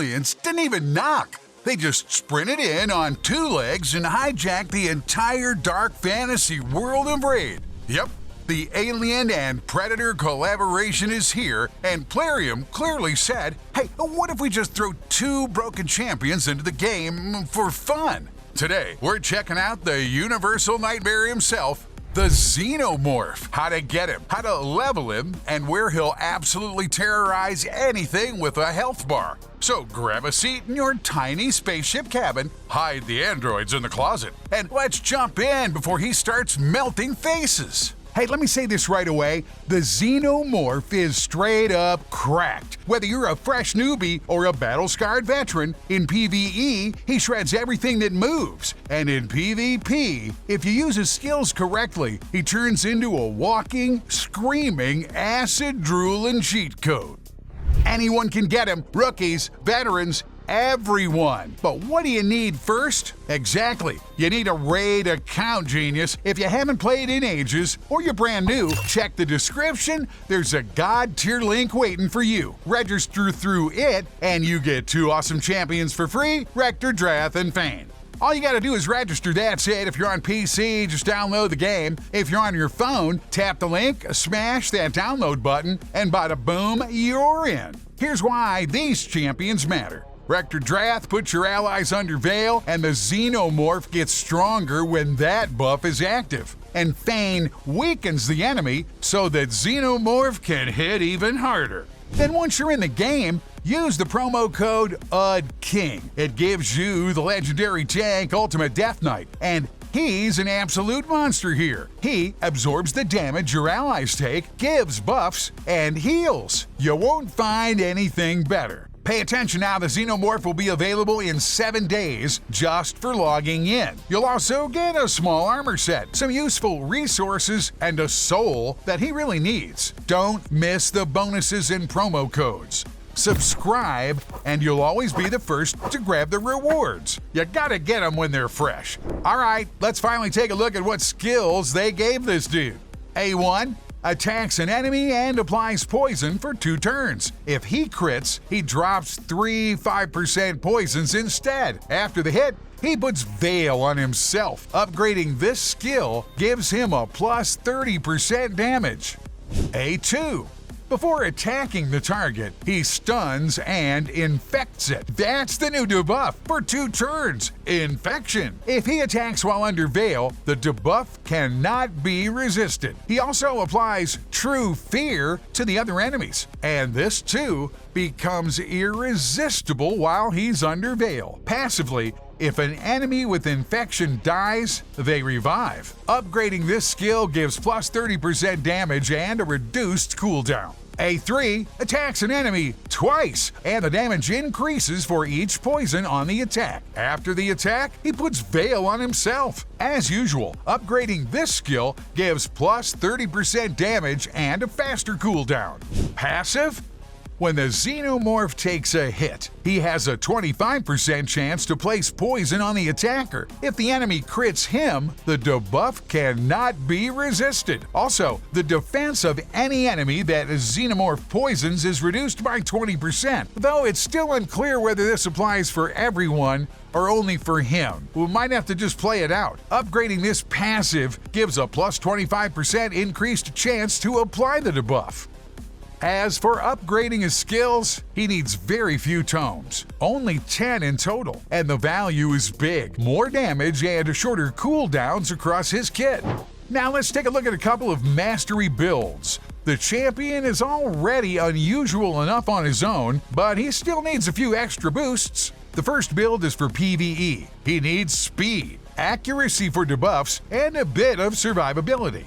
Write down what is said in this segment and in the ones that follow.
aliens didn't even knock. They just sprinted in on two legs and hijacked the entire dark fantasy world of Raid. Yep, the Alien and Predator collaboration is here, and Plarium clearly said, hey, what if we just throw two broken champions into the game for fun? Today, we're checking out the Universal Nightmare himself, the Xenomorph, how to get him, how to level him, and where he'll absolutely terrorize anything with a health bar. So grab a seat in your tiny spaceship cabin, hide the androids in the closet, and let's jump in before he starts melting faces. Hey, let me say this right away. The Xenomorph is straight up cracked. Whether you're a fresh newbie or a battle-scarred veteran, in PvE, he shreds everything that moves. And in PvP, if you use his skills correctly, he turns into a walking, screaming, acid-drooling cheat code. Anyone can get him, rookies, veterans, everyone. But what do you need first? Exactly. You need a Raid account, genius. If you haven't played in ages or you're brand new, check the description. There's a god tier link waiting for you. Register through it and you get two awesome champions for free, Rector, Drath, and Fane. All you gotta do is register, that's it. If you're on PC, just download the game. If you're on your phone, tap the link, smash that download button, and bada boom, you're in. Here's why these champions matter. Rector Drath puts your allies under veil, and the Xenomorph gets stronger when that buff is active. And Fane weakens the enemy so that Xenomorph can hit even harder. Then once you're in the game, use the promo code UDKING. It gives you the legendary tank Ultimate Death Knight, and he's an absolute monster here. He absorbs the damage your allies take, gives buffs, and heals. You won't find anything better. Pay attention now, the Xenomorph will be available in 7 days just for logging in. You'll also get a small armor set, some useful resources, and a soul that he really needs. Don't miss the bonuses and promo codes. Subscribe, and you'll always be the first to grab the rewards. You gotta get them when they're fresh. Alright, let's finally take a look at what skills they gave this dude. A1. Attacks an enemy and applies poison for 2 turns. If he crits, he drops 3 5% poisons instead. After the hit, he puts Veil on himself. Upgrading this skill gives him a plus 30% damage. A2. Before attacking the target, he stuns and infects it. That's the new debuff for 2 turns, Infection. If he attacks while under Veil, the debuff cannot be resisted. He also applies True Fear to the other enemies, and this too becomes irresistible while he's under Veil. Passively, if an enemy with infection dies, they revive. Upgrading this skill gives plus 30% damage and a reduced cooldown. A3 attacks an enemy twice, and the damage increases for each poison on the attack. After the attack, he puts Veil on himself. As usual, upgrading this skill gives plus 30% damage and a faster cooldown. Passive? When the Xenomorph takes a hit, he has a 25% chance to place poison on the attacker. If the enemy crits him, the debuff cannot be resisted. Also, the defense of any enemy that Xenomorph poisons is reduced by 20%, though it's still unclear whether this applies for everyone or only for him. We might have to just play it out. Upgrading this passive gives a plus 25% increased chance to apply the debuff. As for upgrading his skills, he needs very few tomes, only 10 in total, and the value is big, more damage and shorter cooldowns across his kit. Now let's take a look at a couple of mastery builds. The champion is already unusual enough on his own, but he still needs a few extra boosts. The first build is for PvE. He needs speed, accuracy for debuffs, and a bit of survivability.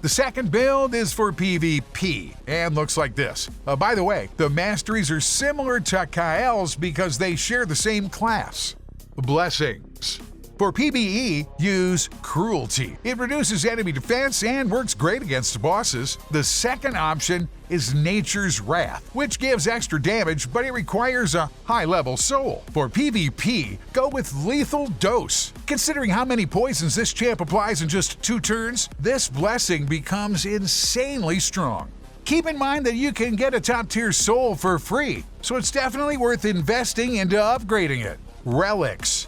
The second build is for PvP and looks like this. By the way, the masteries are similar to Kael's because they share the same class. Blessings. For PvE, use Cruelty. It reduces enemy defense and works great against bosses. The second option is Nature's Wrath, which gives extra damage, but it requires a high-level soul. For PvP, go with Lethal Dose. Considering how many poisons this champ applies in just 2 turns, this blessing becomes insanely strong. keep in mind that you can get a top-tier soul for free, so it's definitely worth investing into upgrading it. Relics.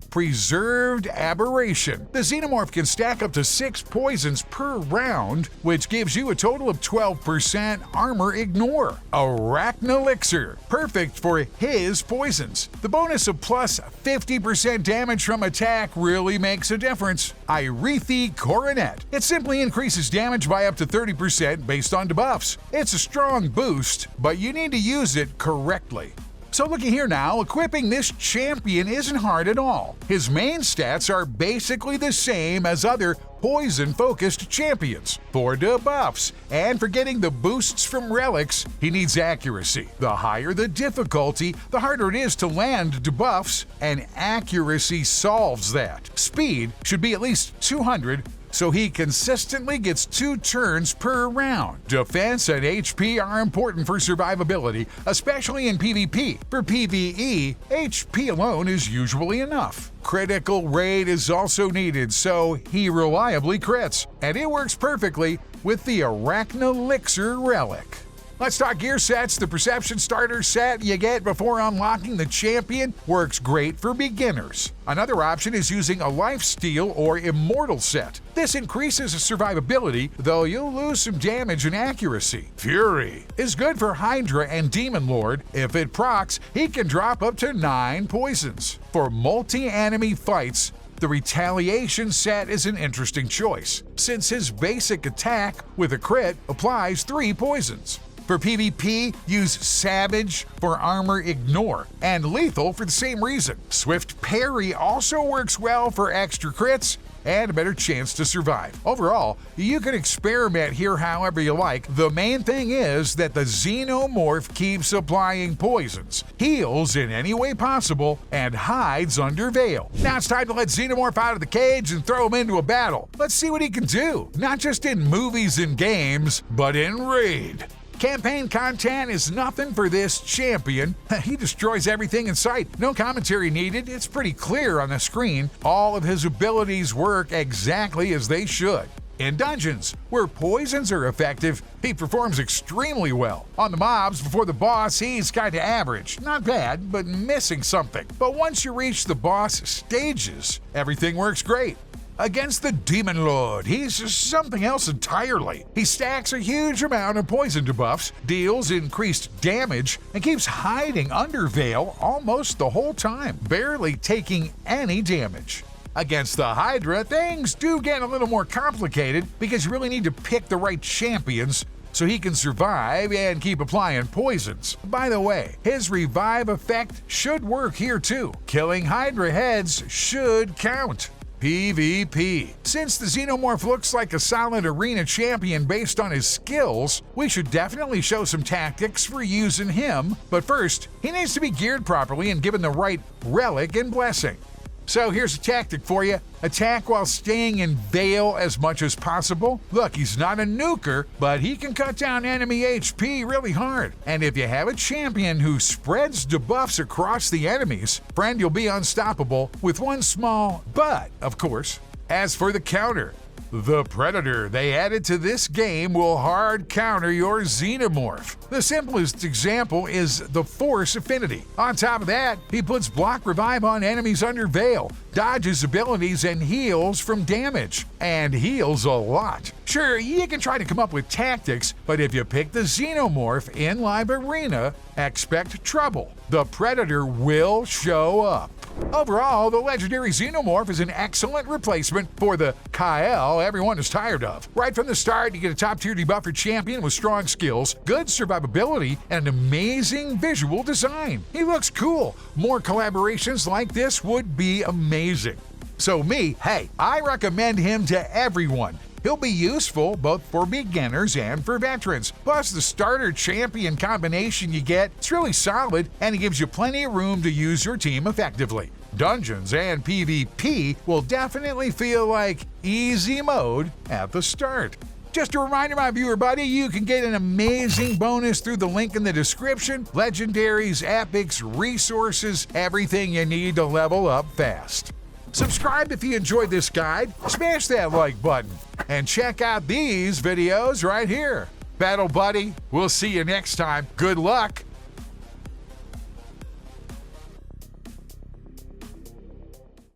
Preserved Aberration. The Xenomorph can stack up to 6 poisons per round, which gives you a total of 12% armor ignore. Arachnelixir. Perfect for his poisons. The bonus of plus 50% damage from attack really makes a difference. Irethi Coronet. It simply increases damage by up to 30% based on debuffs. It's a strong boost, but you need to use it correctly. So looky here now, equipping this champion isn't hard at all. His main stats are basically the same as other poison-focused champions. For debuffs, and for getting the boosts from relics, he needs accuracy. The higher the difficulty, the harder it is to land debuffs, and accuracy solves that. Speed should be at least 200, so he consistently gets 2 turns per round. Defense and HP are important for survivability, especially in PvP. For PvE, HP alone is usually enough. Critical Raid is also needed, so he reliably crits, and it works perfectly with the Arachnelixir Relic. Let's talk gear sets. The Perception Starter set you get before unlocking the champion works great for beginners. Another option is using a Lifesteal or Immortal set. This increases survivability, though you'll lose some damage and accuracy. Fury is good for Hydra and Demon Lord. If it procs, he can drop up to 9 poisons. For multi-enemy fights, the Retaliation set is an interesting choice, since his basic attack with a crit applies 3 poisons. For PvP, use Savage for armor ignore, and Lethal for the same reason. Swift Parry also works well for extra crits and a better chance to survive. Overall, you can experiment here however you like. The main thing is that the Xenomorph keeps applying poisons, heals in any way possible, and hides under veil. Now it's time to let Xenomorph out of the cage and throw him into a battle. Let's see what he can do, not just in movies and games, but in Raid. Campaign content is nothing for this champion. He destroys everything in sight. No commentary needed. It's pretty clear on the screen. All of his abilities work exactly as they should. In dungeons, where poisons are effective, he performs extremely well. On the mobs before the boss, he's kinda average. Not bad, but missing something. But once you reach the boss stages, everything works great. Against the Demon Lord, he's something else entirely. He stacks a huge amount of poison debuffs, deals increased damage, and keeps hiding under veil almost the whole time, barely taking any damage. Against the Hydra, things do get a little more complicated because you really need to pick the right champions so he can survive and keep applying poisons. By the way, his revive effect should work here too. Killing Hydra heads should count. PvP. Since the Xenomorph looks like a solid arena champion based on his skills, we should definitely show some tactics for using him, but first, he needs to be geared properly and given the right relic and blessing. So here's a tactic for you. Attack while staying in veil as much as possible. Look, he's not a nuker, but he can cut down enemy HP really hard. And if you have a champion who spreads debuffs across the enemies, friend, you'll be unstoppable with one small but, of course. As for the counter, the Predator they added to this game will hard counter your Xenomorph. The simplest example is the Force Affinity. On top of that, he puts block revive on enemies under veil, dodges abilities, and heals from damage. And heals a lot. Sure, you can try to come up with tactics, but if you pick the Xenomorph in live arena, expect trouble. The Predator will show up. Overall, the legendary Xenomorph is an excellent replacement for the Kyle everyone is tired of. Right from the start, you get a top-tier debuffer champion with strong skills, good survivability, and an amazing visual design. He looks cool. More collaborations like this would be amazing. So I recommend him to everyone. He'll be useful both for beginners and for veterans. Plus, the starter champion combination you get, it's really solid, and it gives you plenty of room to use your team effectively. Dungeons and PvP will definitely feel like easy mode at the start. Just a reminder, my viewer buddy, you can get an amazing bonus through the link in the description. Legendaries, epics, resources, everything you need to level up fast. Subscribe if you enjoyed this guide, smash that like button, and check out these videos right here. Battle Buddy, we'll see you next time. Good luck.